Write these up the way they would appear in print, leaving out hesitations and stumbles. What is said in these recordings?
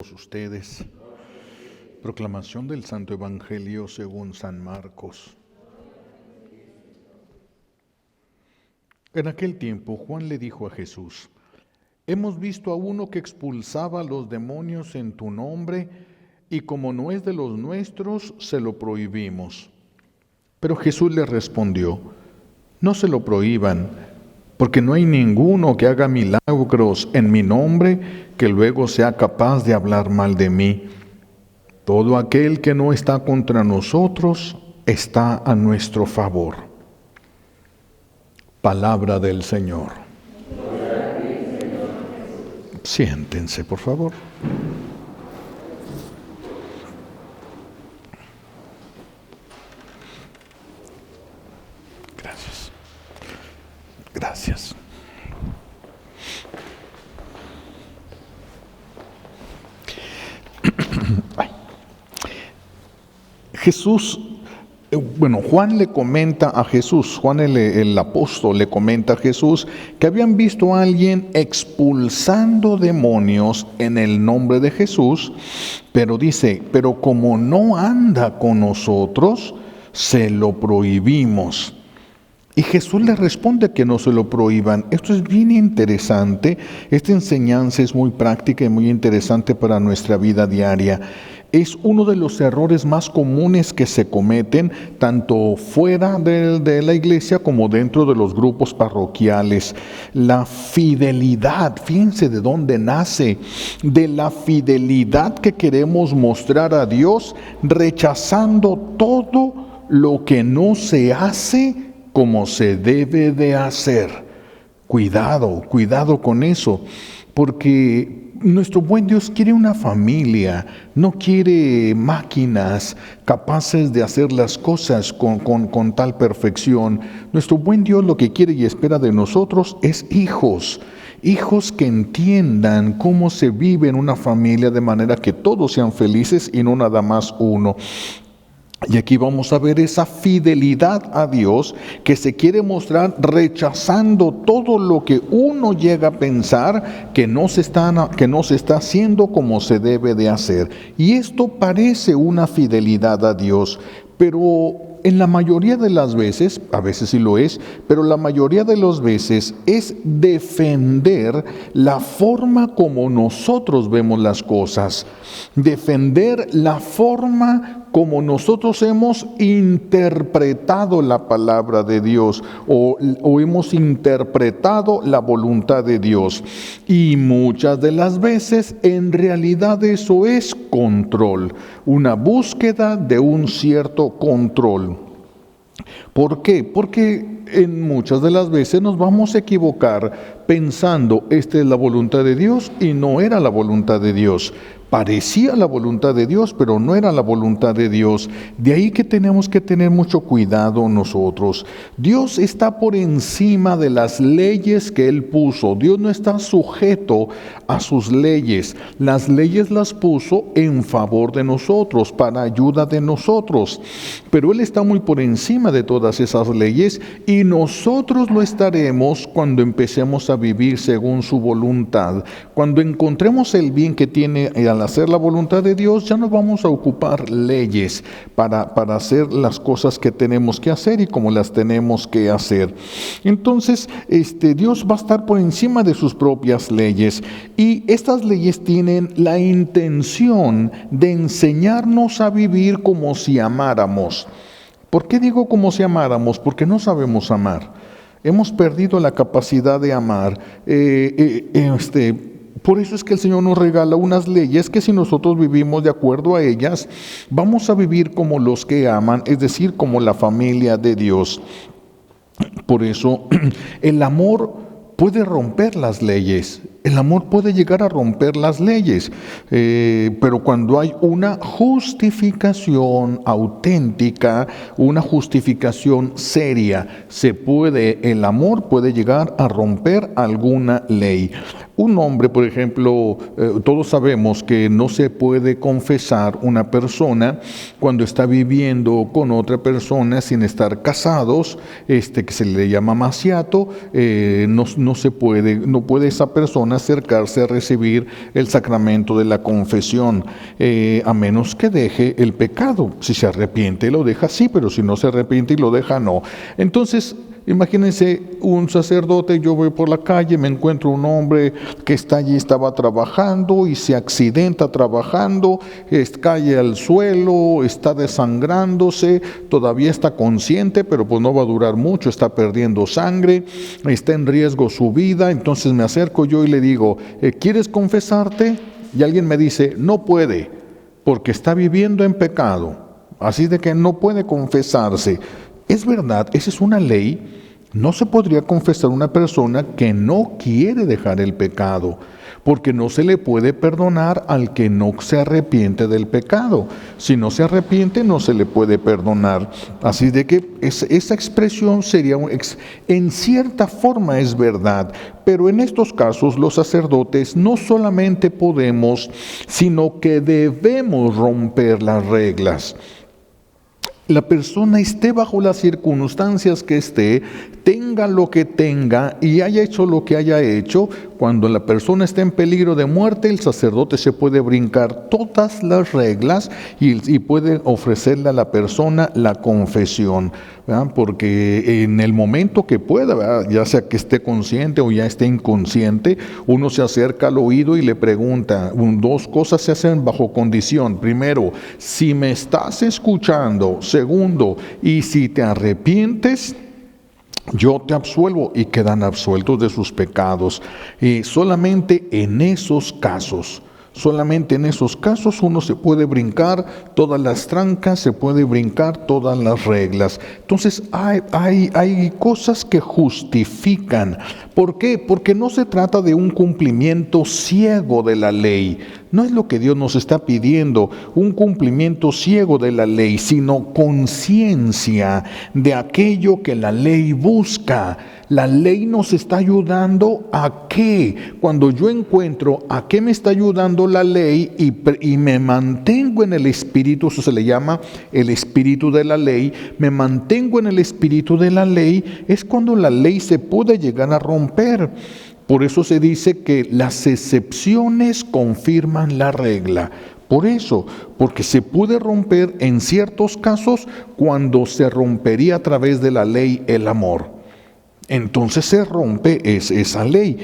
Ustedes. Proclamación del Santo Evangelio según San Marcos. En aquel tiempo Juan le dijo a Jesús: hemos visto a uno que expulsaba a los demonios en tu nombre, y como no es de los nuestros, se lo prohibimos. Pero Jesús le respondió: no se lo prohíban, porque no hay ninguno que haga milagros en mi nombre que luego sea capaz de hablar mal de mí. Todo aquel que no está contra nosotros está a nuestro favor. Palabra del Señor. Siéntense, por favor. Gracias. Gracias. Juan le comenta a Jesús, Juan el apóstol le comenta a Jesús que habían visto a alguien expulsando demonios en el nombre de Jesús, pero dice, pero como no anda con nosotros, se lo prohibimos. Y Jesús le responde que no se lo prohíban. Esto es bien interesante. Esta enseñanza es muy práctica y muy interesante para nuestra vida diaria. Es uno de los errores más comunes que se cometen tanto fuera de la iglesia como dentro de los grupos parroquiales. La fidelidad, fíjense de dónde nace, de la fidelidad que queremos mostrar a Dios, rechazando todo lo que no se hace como se debe de hacer. Cuidado con eso, porque nuestro buen Dios quiere una familia, no quiere máquinas capaces de hacer las cosas con tal perfección. Nuestro buen Dios lo que quiere y espera de nosotros es hijos que entiendan cómo se vive en una familia de manera que todos sean felices y no nada más uno. Y aquí vamos a ver esa fidelidad a Dios que se quiere mostrar rechazando todo lo que uno llega a pensar que no se está haciendo como se debe de hacer. Y esto parece una fidelidad a Dios, pero en la mayoría de las veces, a veces sí lo es, pero la mayoría de las veces es defender la forma como nosotros vemos las cosas, defender la forma como nosotros hemos interpretado la palabra de Dios o hemos interpretado la voluntad de Dios. Y muchas de las veces en realidad eso es control, una búsqueda de un cierto control. ¿Por qué? Porque en muchas de las veces nos vamos a equivocar pensando esta es la voluntad de Dios y no era la voluntad de Dios. Parecía la voluntad de Dios, pero no era la voluntad de Dios. De ahí que tenemos que tener mucho cuidado nosotros. Dios está por encima de las leyes que Él puso. Dios no está sujeto a sus leyes. Las leyes las puso en favor de nosotros, para ayuda de nosotros. Pero Él está muy por encima de todas esas leyes y nosotros lo estaremos cuando empecemos a vivir según su voluntad. Cuando encontremos el bien que tiene al hacer la voluntad de Dios, ya no vamos a ocupar leyes para hacer las cosas que tenemos que hacer y como las tenemos que hacer. Entonces, Dios va a estar por encima de sus propias leyes y estas leyes tienen la intención de enseñarnos a vivir como si amáramos. ¿Por qué digo como si amáramos? Porque no sabemos amar. Hemos perdido la capacidad de amar. Por eso es que el Señor nos regala unas leyes que si nosotros vivimos de acuerdo a ellas, vamos a vivir como los que aman, es decir, como la familia de Dios. Por eso el amor puede romper las leyes. El amor puede llegar a romper las leyes, pero cuando hay una justificación auténtica, una justificación seria, el amor puede llegar a romper alguna ley. Un hombre, por ejemplo, todos sabemos que no se puede confesar una persona cuando está viviendo con otra persona sin estar casados, que se le llama maciato, no puede esa persona acercarse a recibir el sacramento de la confesión, a menos que deje el pecado. Si se arrepiente y lo deja, sí, pero si no se arrepiente y lo deja, no. Entonces, imagínense un sacerdote, yo voy por la calle, me encuentro un hombre que está allí, estaba trabajando y se accidenta trabajando, cae al suelo, está desangrándose, todavía está consciente, pero pues no va a durar mucho, está perdiendo sangre, está en riesgo su vida. Entonces me acerco yo y le digo, ¿quieres confesarte? Y alguien me dice, no puede, porque está viviendo en pecado, así de que no puede confesarse. Es verdad, esa es una ley. No se podría confesar a una persona que no quiere dejar el pecado, porque no se le puede perdonar al que no se arrepiente del pecado. Si no se arrepiente, no se le puede perdonar. Así de que esa expresión sería, en cierta forma es verdad, pero en estos casos los sacerdotes no solamente podemos, sino que debemos romper las reglas. La persona esté bajo las circunstancias que esté, tenga lo que tenga y haya hecho lo que haya hecho, cuando la persona está en peligro de muerte, el sacerdote se puede brincar todas las reglas y puede ofrecerle a la persona la confesión, ¿verdad? Porque en el momento que pueda, ¿verdad? Ya sea que esté consciente o ya esté inconsciente, uno se acerca al oído y le pregunta. Dos cosas se hacen bajo condición. Primero, si me estás escuchando. Segundo, y si te arrepientes, yo te absuelvo, y quedan absueltos de sus pecados. Solamente en esos casos uno se puede brincar todas las trancas, se puede brincar todas las reglas. Entonces hay cosas que justifican. ¿Por qué? Porque no se trata de un cumplimiento ciego de la ley. No es lo que Dios nos está pidiendo, un cumplimiento ciego de la ley, sino conciencia de aquello que la ley busca. La ley nos está ayudando a qué. Cuando yo encuentro a qué me está ayudando la ley y me mantengo en el espíritu, eso se le llama el espíritu de la ley, me mantengo en el espíritu de la ley, es cuando la ley se puede llegar a romper. Por eso se dice que las excepciones confirman la regla. Por eso, porque se puede romper en ciertos casos cuando se rompería a través de la ley el amor. Entonces se rompe esa ley.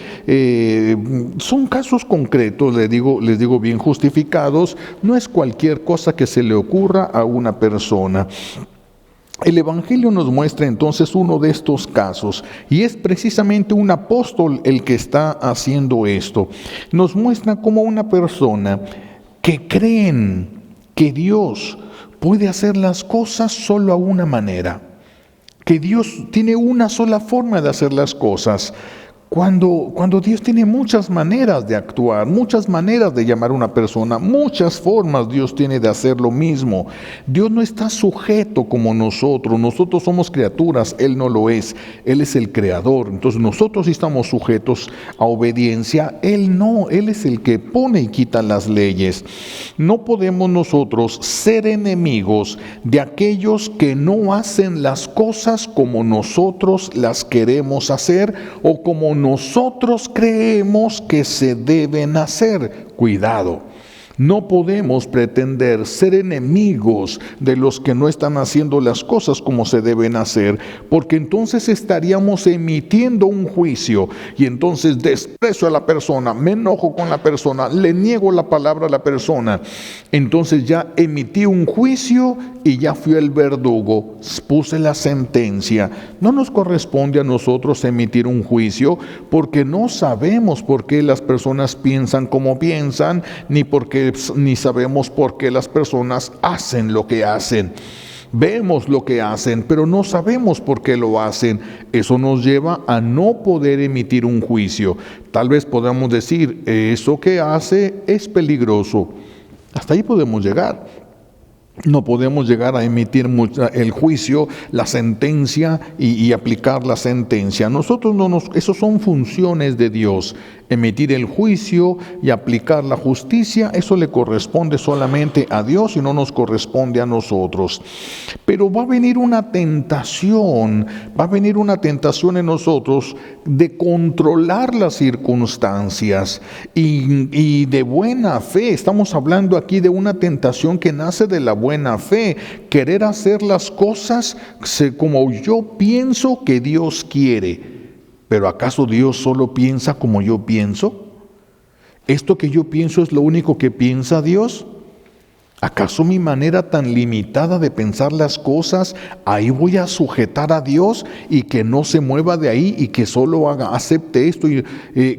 Son casos concretos, les digo bien justificados. No es cualquier cosa que se le ocurra a una persona. El Evangelio nos muestra entonces uno de estos casos, y es precisamente un apóstol el que está haciendo esto. Nos muestra cómo una persona que creen que Dios puede hacer las cosas solo a una manera, que Dios tiene una sola forma de hacer las cosas. Cuando Dios tiene muchas maneras de actuar, muchas maneras de llamar a una persona, muchas formas Dios tiene de hacer lo mismo. Dios no está sujeto como nosotros somos criaturas, Él no lo es, Él es el creador. Entonces nosotros sí estamos sujetos a obediencia, Él no, Él es el que pone y quita las leyes. No podemos nosotros ser enemigos de aquellos que no hacen las cosas como nosotros las queremos hacer o como nosotros creemos que se deben hacer. Cuidado. No podemos pretender ser enemigos de los que no están haciendo las cosas como se deben hacer, porque entonces estaríamos emitiendo un juicio, y entonces desprecio a la persona, me enojo con la persona, le niego la palabra a la persona. Entonces ya emití un juicio y ya fui el verdugo, puse la sentencia. No nos corresponde a nosotros emitir un juicio, porque no sabemos por qué las personas piensan como piensan, ni sabemos por qué las personas hacen lo que hacen. Vemos lo que hacen, pero no sabemos por qué lo hacen. Eso nos lleva a no poder emitir un juicio. Tal vez podamos decir, eso que hace es peligroso. Hasta ahí podemos llegar. No podemos llegar a emitir el juicio, la sentencia y aplicar la sentencia. Nosotros esos son funciones de Dios. Emitir el juicio y aplicar la justicia, eso le corresponde solamente a Dios y no nos corresponde a nosotros. Pero va a venir una tentación en nosotros de controlar las circunstancias y de buena fe. Estamos hablando aquí de una tentación que nace de la buena fe, querer hacer las cosas como yo pienso que Dios quiere. ¿Pero acaso Dios solo piensa como yo pienso? ¿Esto que yo pienso es lo único que piensa Dios? ¿Acaso mi manera tan limitada de pensar las cosas, ahí voy a sujetar a Dios y que no se mueva de ahí y que solo acepte esto?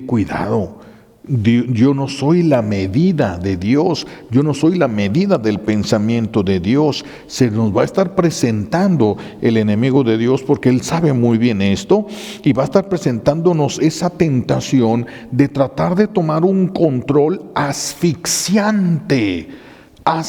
Cuidado. Yo no soy la medida de Dios, yo no soy la medida del pensamiento de Dios. Se nos va a estar presentando el enemigo de Dios porque él sabe muy bien esto y va a estar presentándonos esa tentación de tratar de tomar un control asfixiante. Hay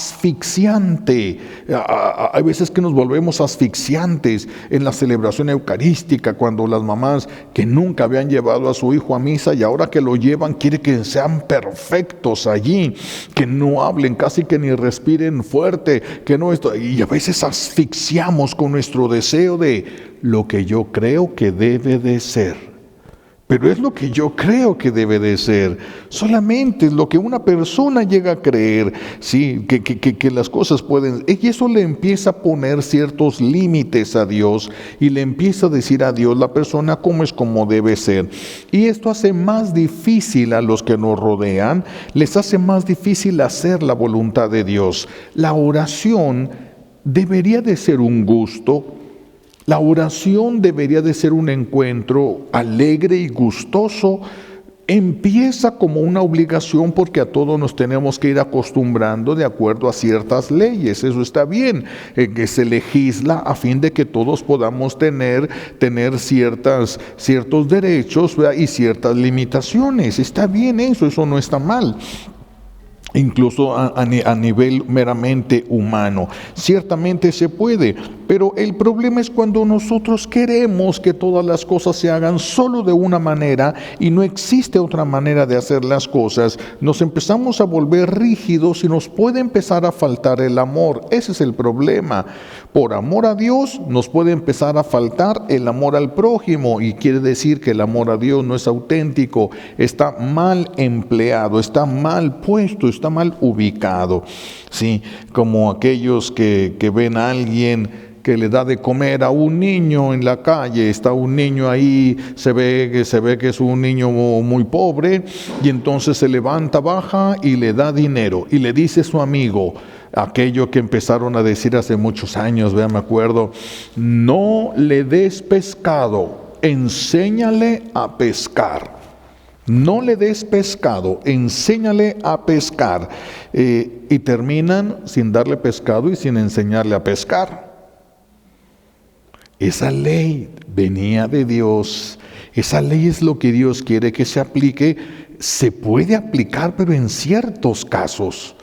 veces que nos volvemos asfixiantes en la celebración eucarística, cuando las mamás que nunca habían llevado a su hijo a misa y ahora que lo llevan quiere que sean perfectos allí, que no hablen, casi que ni respiren fuerte, y a veces asfixiamos con nuestro deseo de lo que yo creo que debe de ser. Pero es lo que yo creo que debe de ser. Solamente es lo que una persona llega a creer, sí, que las cosas pueden. Y eso le empieza a poner ciertos límites a Dios y le empieza a decir a Dios la persona cómo es como debe ser. Y esto hace más difícil a los que nos rodean, les hace más difícil hacer la voluntad de Dios. La oración debería de ser un gusto. La oración debería de ser un encuentro alegre y gustoso. Empieza como una obligación porque a todos nos tenemos que ir acostumbrando de acuerdo a ciertas leyes. Eso está bien, que se legisla a fin de que todos podamos tener ciertos derechos, ¿verdad? Y ciertas limitaciones. Está bien eso no está mal. Incluso a nivel meramente humano. Ciertamente se puede, pero el problema es cuando nosotros queremos que todas las cosas se hagan solo de una manera y no existe otra manera de hacer las cosas. Nos empezamos a volver rígidos y nos puede empezar a faltar el amor. Ese es el problema. Por amor a Dios nos puede empezar a faltar el amor al prójimo y quiere decir que el amor a Dios no es auténtico, está mal empleado, está mal puesto, está mal ubicado. Sí, como aquellos que ven a alguien que le da de comer a un niño en la calle, está un niño ahí, se ve que es un niño muy pobre, y entonces se levanta, baja y le da dinero, y le dice a su amigo, aquello que empezaron a decir hace muchos años, me acuerdo, no le des pescado, enséñale a pescar. No le des pescado, enséñale a pescar. Y terminan sin darle pescado y sin enseñarle a pescar. Esa ley venía de Dios. Esa ley es lo que Dios quiere que se aplique. Se puede aplicar, pero en ciertos casos.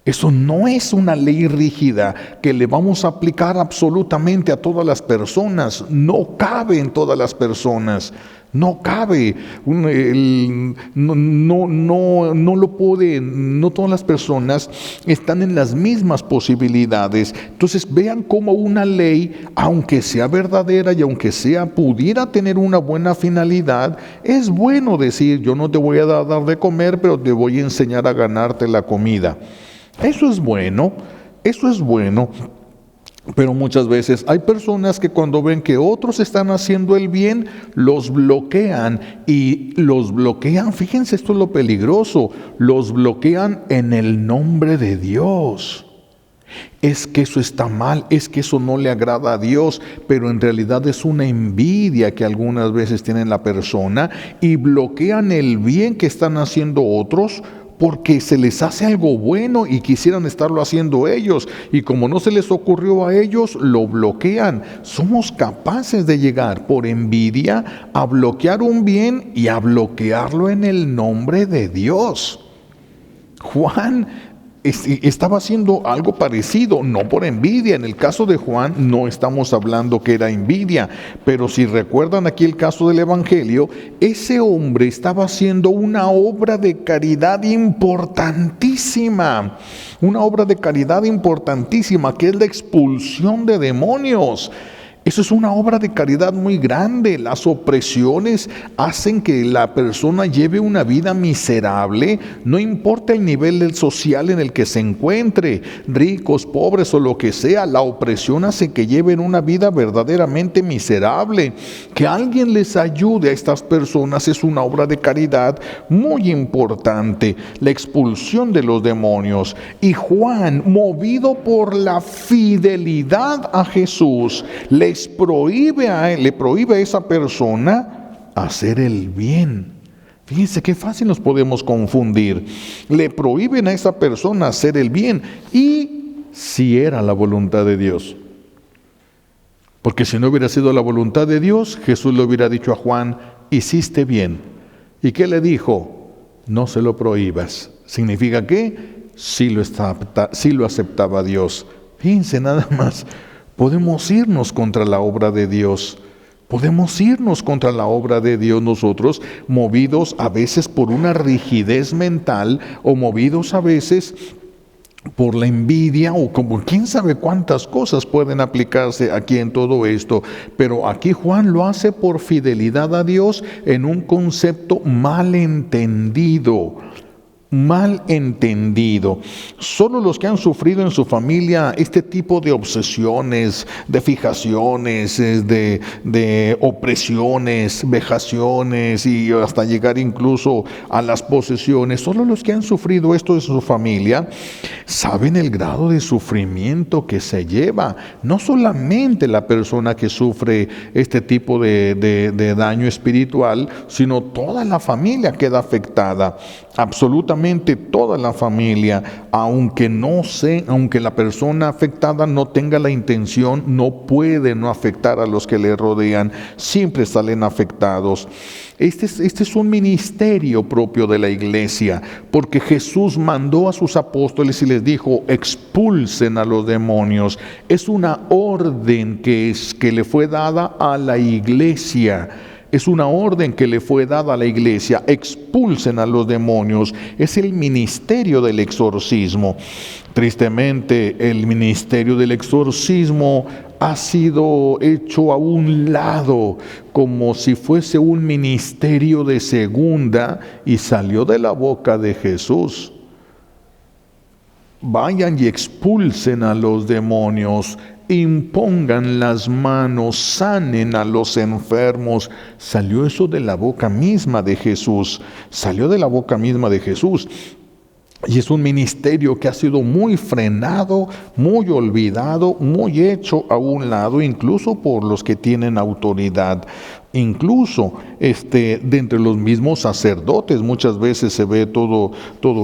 Eso no es una ley rígida que le vamos a aplicar absolutamente a todas las personas. No cabe en todas las personas. No cabe, no lo pueden, no todas las personas están en las mismas posibilidades. Entonces vean cómo una ley, aunque sea verdadera y aunque pudiera tener una buena finalidad, es bueno decir, yo no te voy a dar de comer, pero te voy a enseñar a ganarte la comida. Eso es bueno. Pero muchas veces hay personas que cuando ven que otros están haciendo el bien, los bloquean, fíjense, esto es lo peligroso, los bloquean en el nombre de Dios. Es que eso está mal, es que eso no le agrada a Dios, pero en realidad es una envidia que algunas veces tiene la persona y bloquean el bien que están haciendo otros porque se les hace algo bueno y quisieran estarlo haciendo ellos, y como no se les ocurrió a ellos, lo bloquean. Somos capaces de llegar por envidia a bloquear un bien y a bloquearlo en el nombre de Dios. Juan estaba haciendo algo parecido, no por envidia. En el caso de Juan no estamos hablando que era envidia, pero si recuerdan aquí el caso del Evangelio, ese hombre estaba haciendo una obra de caridad importantísima, que es la expulsión de demonios. Eso es una obra de caridad muy grande. Las opresiones hacen que la persona lleve una vida miserable, no importa el nivel social en el que se encuentre, ricos, pobres o lo que sea. La opresión hace que lleven una vida verdaderamente miserable. Que alguien les ayude a estas personas es una obra de caridad muy importante. La expulsión de los demonios. Y Juan, movido por la fidelidad a Jesús, le prohíbe a esa persona hacer el bien. Fíjense qué fácil nos podemos confundir. Le prohíben a esa persona hacer el bien, y si era la voluntad de Dios. Porque si no hubiera sido la voluntad de Dios, Jesús le hubiera dicho a Juan: hiciste bien. ¿Y qué le dijo? No se lo prohíbas. ¿Significa qué? Sí lo aceptaba Dios. Fíjense nada más. Podemos irnos contra la obra de Dios. Nosotros, movidos a veces por una rigidez mental, o movidos a veces por la envidia, o como quién sabe cuántas cosas pueden aplicarse aquí en todo esto. Pero aquí Juan lo hace por fidelidad a Dios en un concepto mal entendido. Solo los que han sufrido en su familia este tipo de obsesiones, de fijaciones, de opresiones, vejaciones y hasta llegar incluso a las posesiones, solo los que han sufrido esto en su familia saben el grado de sufrimiento que se lleva. No solamente la persona que sufre este tipo de daño espiritual, sino toda la familia queda afectada. Absolutamente toda la familia, aunque la persona afectada no tenga la intención, no puede no afectar a los que le rodean, siempre salen afectados. Este es un ministerio propio de la iglesia, porque Jesús mandó a sus apóstoles y les dijo: expulsen a los demonios. Es una orden que le fue dada a la iglesia. Expulsen a los demonios. Es el ministerio del exorcismo. Tristemente, el ministerio del exorcismo ha sido hecho a un lado, como si fuese un ministerio de segunda, y salió de la boca de Jesús: vayan y expulsen a los demonios, impongan las manos, sanen a los enfermos. Salió eso de la boca misma de Jesús. Y es un ministerio que ha sido muy frenado, muy olvidado, muy hecho a un lado, incluso por los que tienen autoridad. Incluso de entre los mismos sacerdotes muchas veces se ve todo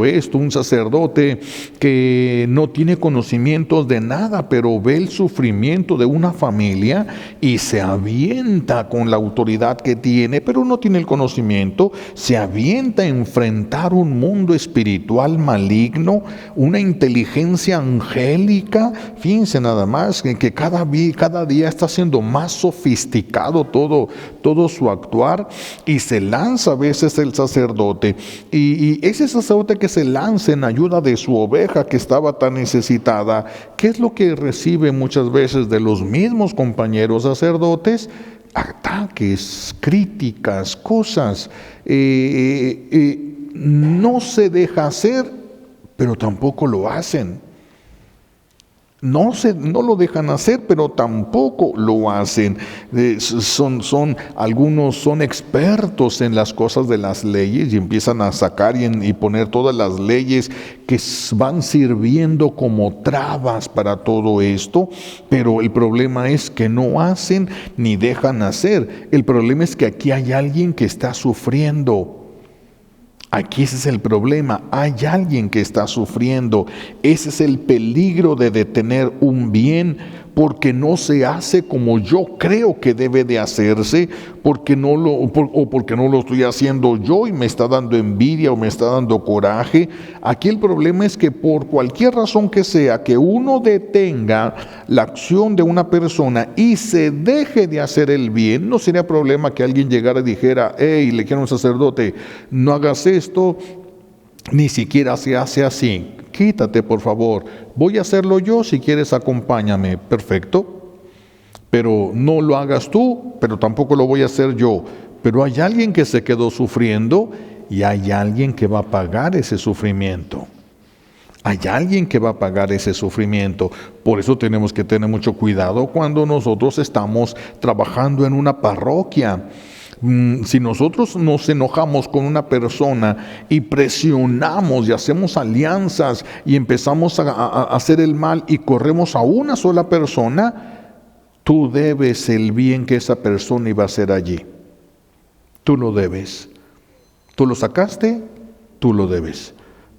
esto. Un sacerdote que no tiene conocimientos de nada, pero ve el sufrimiento de una familia y se avienta con la autoridad que tiene, pero no tiene el conocimiento, se avienta a enfrentar un mundo espiritual maligno, una inteligencia angélica. Fíjense nada más que cada día está siendo más sofisticado todo su actuar, y se lanza a veces el sacerdote, y ese sacerdote que se lanza en ayuda de su oveja que estaba tan necesitada, ¿qué es lo que recibe muchas veces de los mismos compañeros sacerdotes? Ataques, críticas, cosas. No se deja hacer, pero tampoco lo hacen. No lo dejan hacer, pero tampoco lo hacen. Algunos son expertos en las cosas de las leyes y empiezan a sacar y poner todas las leyes que van sirviendo como trabas para todo esto, pero el problema es que no hacen ni dejan hacer. El problema es que aquí hay alguien que está sufriendo. Aquí ese es el problema, hay alguien que está sufriendo. Ese es el peligro de detener un bien porque no se hace como yo creo que debe de hacerse, porque no lo estoy haciendo yo y me está dando envidia o me está dando coraje. Aquí el problema es que por cualquier razón que sea, que uno detenga la acción de una persona y se deje de hacer el bien, no sería problema que alguien llegara y dijera: hey, le quiero a un sacerdote, no hagas esto, ni siquiera se hace así. Quítate, por favor. Voy a hacerlo yo, si quieres acompáñame. Perfecto. Pero no lo hagas tú, pero tampoco lo voy a hacer yo. Pero hay alguien que se quedó sufriendo y hay alguien que va a pagar ese sufrimiento. Hay alguien que va a pagar ese sufrimiento. Por eso tenemos que tener mucho cuidado cuando nosotros estamos trabajando en una parroquia. Si nosotros nos enojamos con una persona y presionamos y hacemos alianzas y empezamos a hacer el mal y corremos a una sola persona, tú debes el bien que esa persona iba a hacer allí. Tú lo debes. Tú lo sacaste, tú lo debes.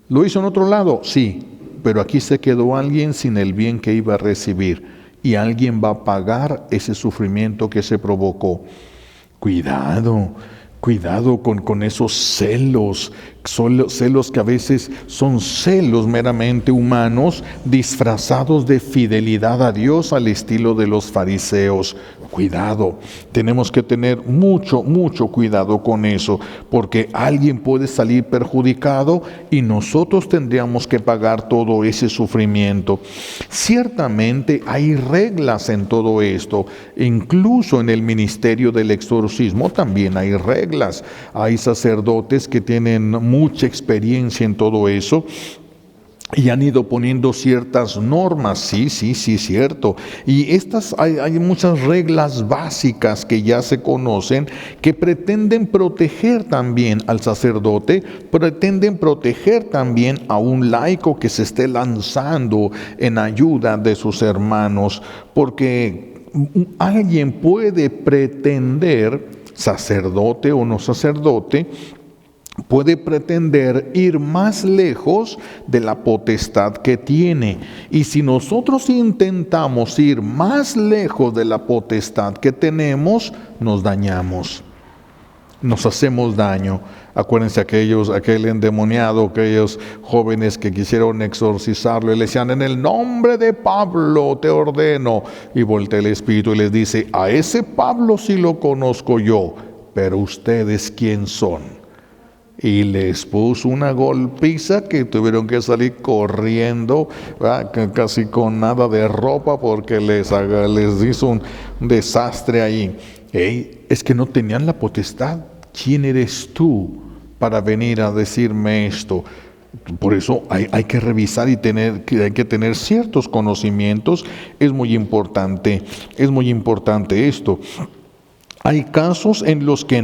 ¿Lo hizo en otro lado? Sí, pero aquí se quedó alguien sin el bien que iba a recibir y alguien va a pagar ese sufrimiento que se provocó. Cuidado con esos celos que a veces son celos meramente humanos disfrazados de fidelidad a Dios al estilo de los fariseos. Cuidado, tenemos que tener mucho cuidado con eso, porque alguien puede salir perjudicado y nosotros tendríamos que pagar todo ese sufrimiento. Ciertamente hay reglas en todo esto, incluso en el ministerio del exorcismo también hay reglas. Hay sacerdotes que tienen mucha experiencia en todo eso y han ido poniendo ciertas normas, sí, cierto. Y hay muchas reglas básicas que ya se conocen que pretenden proteger también al sacerdote, pretenden proteger también a un laico que se esté lanzando en ayuda de sus hermanos, porque alguien puede pretender, sacerdote o no sacerdote, puede pretender ir más lejos de la potestad que tiene. Y si nosotros intentamos ir más lejos de la potestad que tenemos, nos dañamos, nos hacemos daño. Acuérdense aquel endemoniado, aquellos jóvenes que quisieron exorcizarlo y le decían: en el nombre de Pablo te ordeno. Y voltea el espíritu y les dice: a ese Pablo sí lo conozco yo, pero ustedes ¿quién son? Y les puso una golpiza que tuvieron que salir corriendo, casi con nada de ropa, porque les hizo un desastre ahí. Es que no tenían la potestad. ¿Quién eres tú para venir a decirme esto? Por eso hay que revisar y hay que tener ciertos conocimientos. Es muy importante esto. Hay casos en los que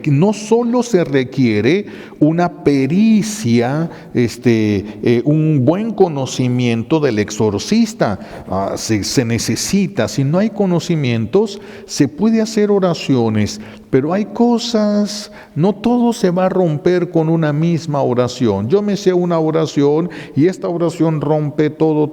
no solo se requiere una pericia, un buen conocimiento del exorcista, se necesita. Si no hay conocimientos, se puede hacer oraciones, pero hay cosas, no todo se va a romper con una misma oración. Yo me sé una oración y esta oración rompe todo.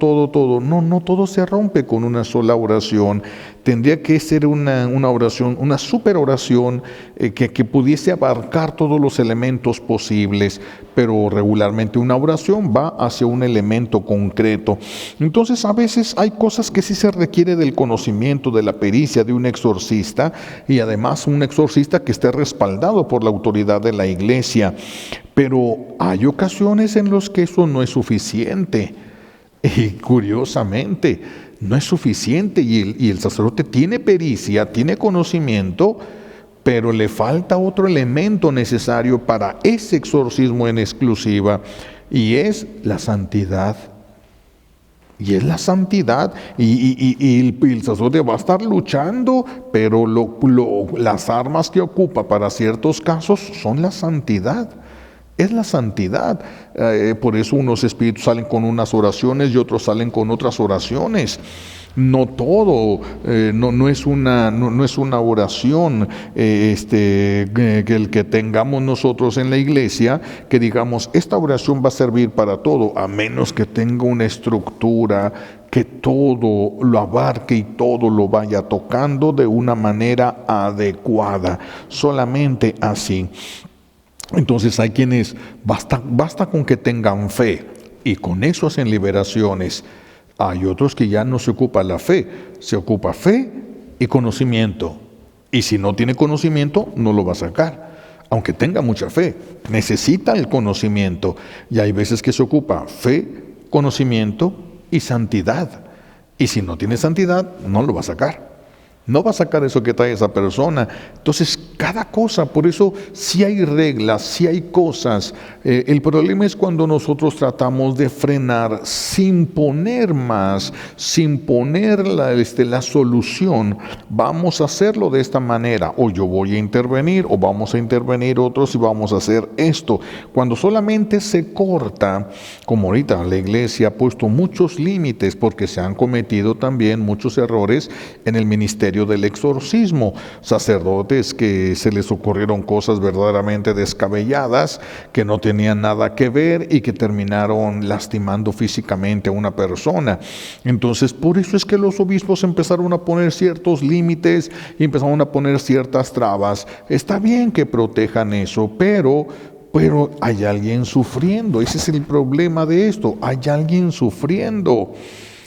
No todo se rompe con una sola oración. Tendría que ser una oración, una super oración que pudiese abarcar todos los elementos posibles, pero regularmente una oración va hacia un elemento concreto. Entonces a veces hay cosas que sí se requiere del conocimiento, de la pericia de un exorcista, y además un exorcista que esté respaldado por la autoridad de la iglesia. Pero hay ocasiones en las que eso no es suficiente. Y curiosamente, no es suficiente y el sacerdote tiene pericia, tiene conocimiento, pero le falta otro elemento necesario para ese exorcismo en exclusiva, y es la santidad. Y es la santidad, y el sacerdote va a estar luchando, pero las armas que ocupa para ciertos casos son la santidad. Es la santidad. Por eso unos espíritus salen con unas oraciones y otros salen con otras oraciones. No todo, no es una oración que el que tengamos nosotros en la iglesia, que digamos esta oración va a servir para todo, a menos que tenga una estructura que todo lo abarque y todo lo vaya tocando de una manera adecuada. Solamente así. Entonces hay quienes basta con que tengan fe y con eso hacen liberaciones. Hay otros que ya no se ocupa la fe, se ocupa fe y conocimiento. Y si no tiene conocimiento, no lo va a sacar. Aunque tenga mucha fe, necesita el conocimiento. Y hay veces que se ocupa fe, conocimiento y santidad. Y si no tiene santidad, no lo va a sacar. No va a sacar eso que trae esa persona. Entonces, cada cosa, por eso sí hay reglas, sí hay cosas. El problema es cuando nosotros tratamos de frenar sin poner más, sin poner la solución. Vamos a hacerlo de esta manera, o yo voy a intervenir, o vamos a intervenir otros y vamos a hacer esto. Cuando solamente se corta, como ahorita la iglesia ha puesto muchos límites porque se han cometido también muchos errores en el ministerio del exorcismo, sacerdotes que se les ocurrieron cosas verdaderamente descabelladas, que no tenían nada que ver y que terminaron lastimando físicamente a una persona. Entonces, por eso es que los obispos empezaron a poner ciertos límites y empezaron a poner ciertas trabas. Está bien que protejan eso, pero hay alguien sufriendo. Ese es el problema de esto. Hay alguien sufriendo.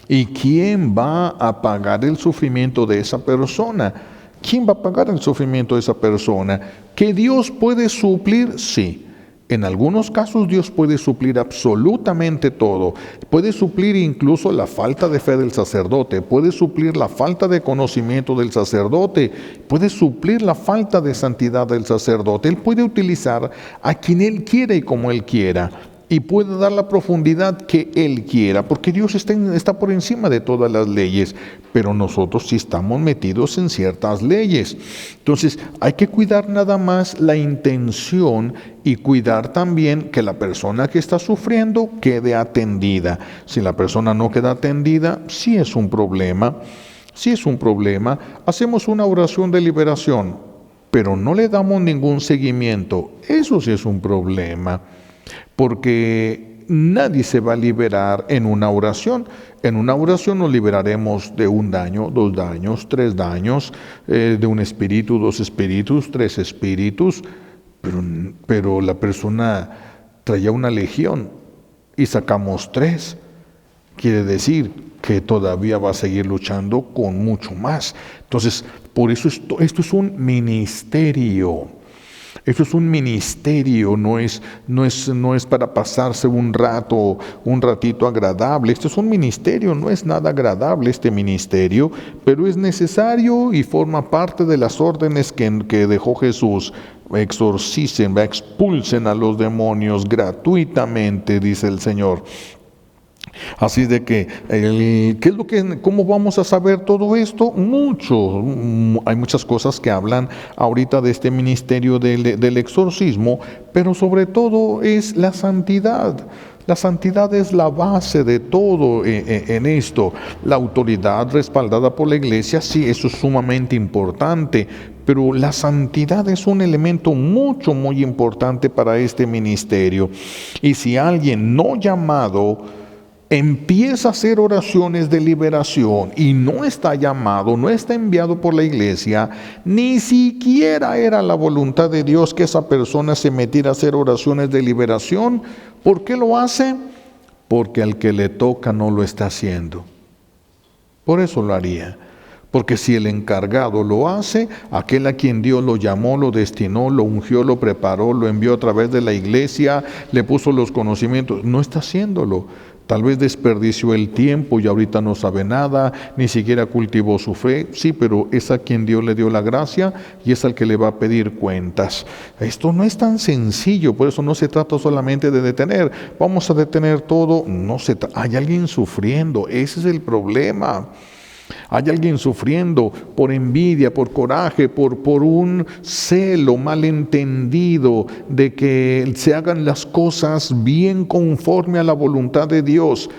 ¿Y quién va a pagar el sufrimiento de esa persona? ¿Quién va a pagar el sufrimiento de esa persona? ¿Que Dios puede suplir? Sí. En algunos casos Dios puede suplir absolutamente todo. Puede suplir incluso la falta de fe del sacerdote. Puede suplir la falta de conocimiento del sacerdote. Puede suplir la falta de santidad del sacerdote. Él puede utilizar a quien Él quiera y como Él quiera. Y puede dar la profundidad que Él quiera, porque Dios está por encima de todas las leyes, pero nosotros sí estamos metidos en ciertas leyes. Entonces hay que cuidar nada más la intención y cuidar también que la persona que está sufriendo quede atendida. Si la persona no queda atendida, sí es un problema. Sí es un problema. Hacemos una oración de liberación, pero no le damos ningún seguimiento. Eso sí es un problema. Porque nadie se va a liberar en una oración. En una oración nos liberaremos de un daño, 2 daños, 3 daños, de un espíritu, 2 espíritus, 3 espíritus, pero la persona traía una legión y sacamos 3. Quiere decir que todavía va a seguir luchando con mucho más. Entonces, por eso esto es un ministerio. Esto es un ministerio, no es para pasarse un ratito agradable. Esto es un ministerio, no es nada agradable este ministerio, pero es necesario y forma parte de las órdenes que dejó Jesús. Exorcicen, expulsen a los demonios gratuitamente, dice el Señor. Así de que, ¿cómo vamos a saber todo esto? Hay muchas cosas que hablan ahorita de este ministerio del exorcismo, pero sobre todo es la santidad. La santidad es la base de todo en esto. La autoridad respaldada por la iglesia, sí, eso es sumamente importante, pero la santidad es un elemento muy importante para este ministerio. Y si alguien no llamado empieza a hacer oraciones de liberación y no está llamado, no está enviado por la iglesia, ni siquiera era la voluntad de Dios que esa persona se metiera a hacer oraciones de liberación. ¿Por qué lo hace? Porque al que le toca no lo está haciendo. Por eso lo haría. Porque si el encargado lo hace, aquel a quien Dios lo llamó, lo destinó, lo ungió, lo preparó, lo envió a través de la iglesia, le puso los conocimientos, no está haciéndolo. Tal vez desperdició el tiempo y ahorita no sabe nada, ni siquiera cultivó su fe. Sí, pero es a quien Dios le dio la gracia y es al que le va a pedir cuentas. Esto no es tan sencillo, por eso no se trata solamente de detener. Vamos a detener todo. Hay alguien sufriendo, ese es el problema. Hay alguien sufriendo por envidia, por coraje, por un celo malentendido de que se hagan las cosas bien conforme a la voluntad de Dios.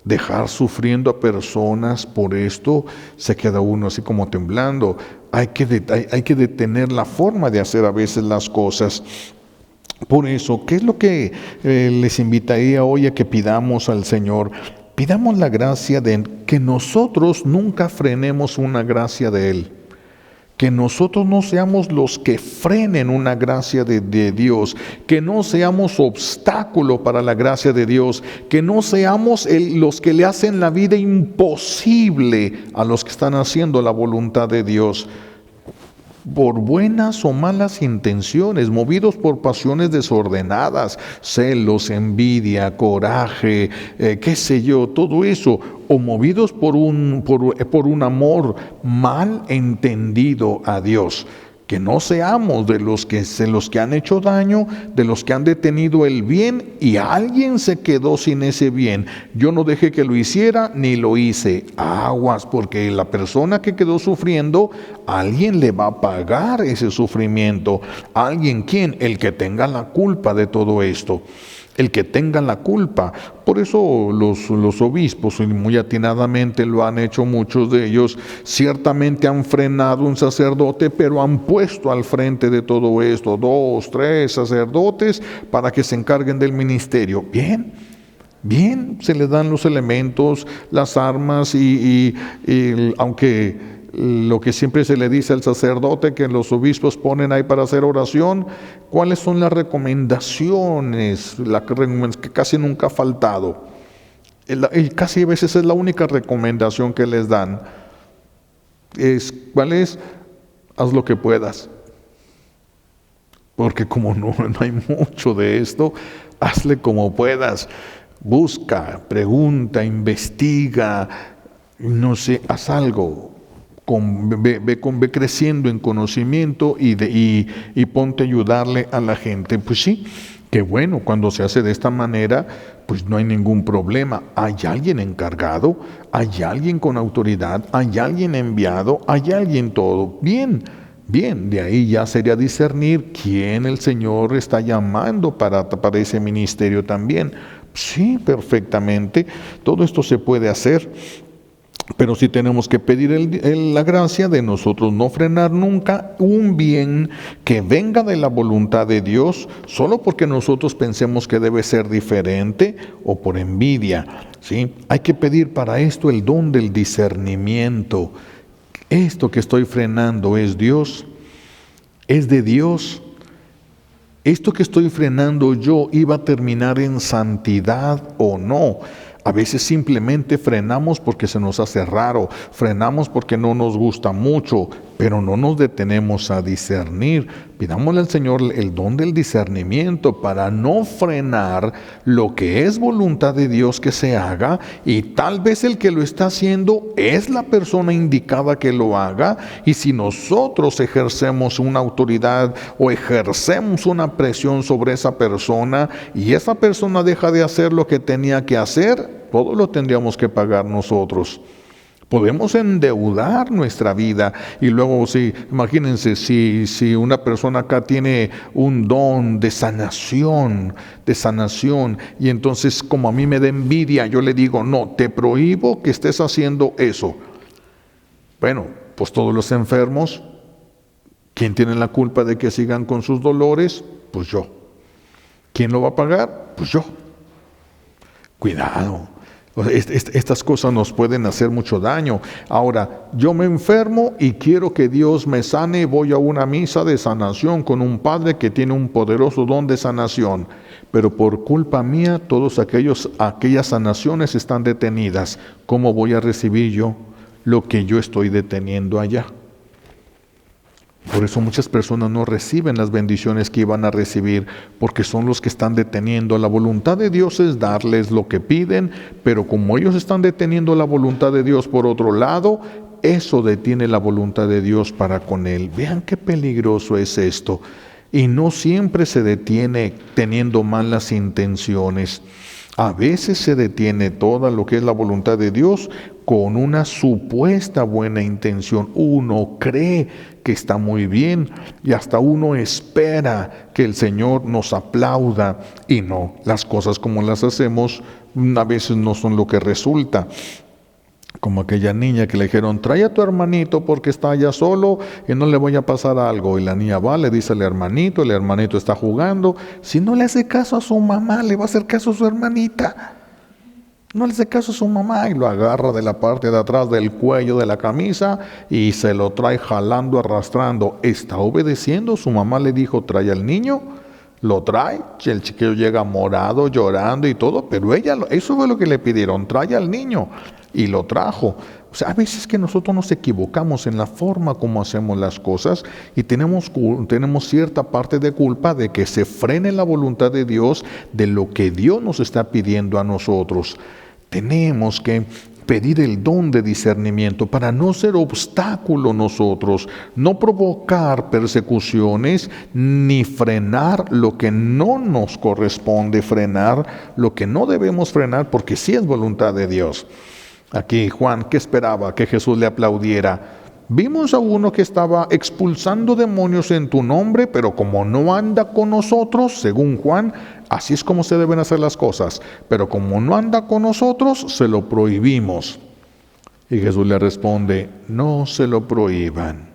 Dejar sufriendo a personas por esto, se queda uno así como temblando. Hay que detener la forma de hacer a veces las cosas. Por eso, ¿qué es lo que les invitaría hoy a que pidamos al Señor? Pidamos la gracia de que nosotros nunca frenemos una gracia de Él. Que nosotros no seamos los que frenen una gracia de Dios, que no seamos obstáculo para la gracia de Dios, que no seamos los que le hacen la vida imposible a los que están haciendo la voluntad de Dios. Por buenas o malas intenciones, movidos por pasiones desordenadas, celos, envidia, coraje, qué sé yo, todo eso, o movidos por un amor mal entendido a Dios. Que no seamos de los que han hecho daño, de los que han detenido el bien y alguien se quedó sin ese bien. Yo no dejé que lo hiciera ni lo hice. Aguas, porque la persona que quedó sufriendo, alguien le va a pagar ese sufrimiento. ¿Alguien quién? El que tenga la culpa de todo esto. El que tenga la culpa. Por eso los obispos, y muy atinadamente lo han hecho muchos de ellos, ciertamente han frenado un sacerdote, pero han puesto al frente de todo esto 2, 3 sacerdotes para que se encarguen del ministerio. Bien, se le dan los elementos, las armas y aunque lo que siempre se le dice al sacerdote que los obispos ponen ahí para hacer oración, ¿cuáles son las recomendaciones? Que casi nunca ha faltado. Casi a veces es la única recomendación que les dan. ¿Cuál es? Haz lo que puedas. Porque como no hay mucho de esto, hazle como puedas. Busca, pregunta, investiga, no sé, haz algo. Ve creciendo en conocimiento y ponte a ayudarle a la gente. Pues sí, qué bueno, cuando se hace de esta manera, pues no hay ningún problema. Hay alguien encargado, hay alguien con autoridad, hay alguien enviado, hay alguien todo. Bien, de ahí ya sería discernir quién el Señor está llamando para ese ministerio también. Sí, perfectamente, todo esto se puede hacer. Pero sí tenemos que pedir la gracia de nosotros no frenar nunca un bien que venga de la voluntad de Dios, solo porque nosotros pensemos que debe ser diferente o por envidia. ¿Sí? Hay que pedir para esto el don del discernimiento. Esto que estoy frenando es Dios, es de Dios. Esto que estoy frenando yo iba a terminar en santidad o no. A veces simplemente frenamos porque se nos hace raro, frenamos porque no nos gusta mucho, pero no nos detenemos a discernir. Pidámosle al Señor el don del discernimiento para no frenar lo que es voluntad de Dios que se haga, y tal vez el que lo está haciendo es la persona indicada que lo haga, y si nosotros ejercemos una autoridad o ejercemos una presión sobre esa persona y esa persona deja de hacer lo que tenía que hacer, todo lo tendríamos que pagar nosotros. Podemos endeudar nuestra vida y luego, imagínense, si una persona acá tiene un don de sanación, y entonces como a mí me da envidia, yo le digo, no, te prohíbo que estés haciendo eso. Bueno, pues todos los enfermos, ¿quién tiene la culpa de que sigan con sus dolores? Pues yo. ¿Quién lo va a pagar? Pues yo. Cuidado. Estas cosas nos pueden hacer mucho daño. Ahora, yo me enfermo y quiero que Dios me sane, voy a una misa de sanación con un padre que tiene un poderoso don de sanación, pero por culpa mía todas aquellas sanaciones están detenidas. ¿Cómo voy a recibir yo lo que yo estoy deteniendo allá? Por eso muchas personas no reciben las bendiciones que iban a recibir, porque son los que están deteniendo. La voluntad de Dios es darles lo que piden, pero como ellos están deteniendo la voluntad de Dios por otro lado, eso detiene la voluntad de Dios para con él. Vean qué peligroso es esto. Y no siempre se detiene teniendo malas intenciones. A veces se detiene toda lo que es la voluntad de Dios con una supuesta buena intención. Uno cree que está muy bien y hasta uno espera que el Señor nos aplauda, y no, las cosas como las hacemos a veces no son lo que resulta. Como aquella niña que le dijeron, trae a tu hermanito porque está allá solo y no le voy a pasar algo. Y la niña va, le dice al hermanito, el hermanito está jugando. Si no le hace caso a su mamá, le va a hacer caso a su hermanita. No le hace caso a su mamá y lo agarra de la parte de atrás del cuello de la camisa y se lo trae jalando, arrastrando. ¿Está obedeciendo? Su mamá le dijo, trae al niño, lo trae, el chiquillo llega morado, llorando y todo, pero eso fue lo que le pidieron, trae al niño, y lo trajo. O sea, a veces que nosotros nos equivocamos en la forma como hacemos las cosas y tenemos cierta parte de culpa de que se frene la voluntad de Dios, de lo que Dios nos está pidiendo a nosotros. Tenemos que pedir el don de discernimiento para no ser obstáculo nosotros, no provocar persecuciones, ni frenar lo que no nos corresponde frenar, lo que no debemos frenar, porque sí es voluntad de Dios. Aquí Juan, ¿qué esperaba? Que Jesús le aplaudiera. Vimos a uno que estaba expulsando demonios en tu nombre, pero como no anda con nosotros, según Juan, así es como se deben hacer las cosas. Pero como no anda con nosotros, se lo prohibimos. Y Jesús le responde, no se lo prohíban.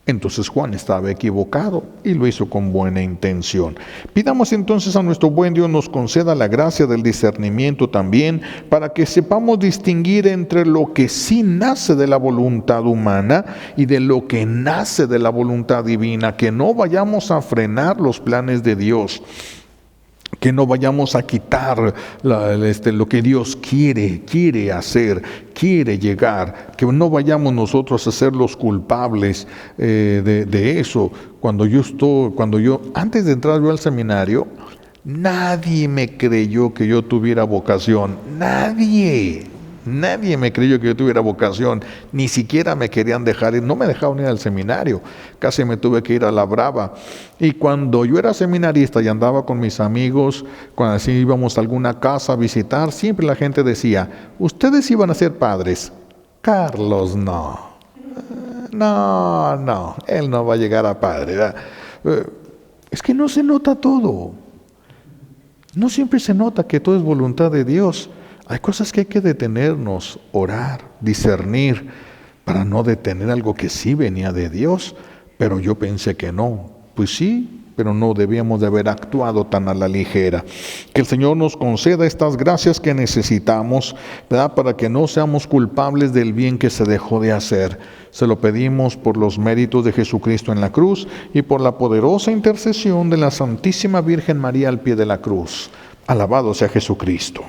Entonces Juan estaba equivocado y lo hizo con buena intención. Pidamos entonces a nuestro buen Dios nos conceda la gracia del discernimiento también, para que sepamos distinguir entre lo que sí nace de la voluntad humana y de lo que nace de la voluntad divina, que no vayamos a frenar los planes de Dios, que no vayamos a quitar lo que Dios quiere hacer, quiere llegar, que no vayamos nosotros a ser los culpables de eso. Antes de entrar yo al seminario, nadie me creyó que yo tuviera vocación, Nadie me creyó que yo tuviera vocación, ni siquiera me querían dejar ir, no me dejaron ir al seminario, casi me tuve que ir a la brava. Y cuando yo era seminarista y andaba con mis amigos, cuando así íbamos a alguna casa a visitar, siempre la gente decía, ustedes iban a ser padres. Carlos no, él no va a llegar a padre. Es que no se nota todo, no siempre se nota que todo es voluntad de Dios. Hay cosas que hay que detenernos, orar, discernir, para no detener algo que sí venía de Dios, pero yo pensé que no. Pues sí, pero no debíamos de haber actuado tan a la ligera. Que el Señor nos conceda estas gracias que necesitamos, ¿verdad? Para que no seamos culpables del bien que se dejó de hacer. Se lo pedimos por los méritos de Jesucristo en la cruz y por la poderosa intercesión de la Santísima Virgen María al pie de la cruz. Alabado sea Jesucristo.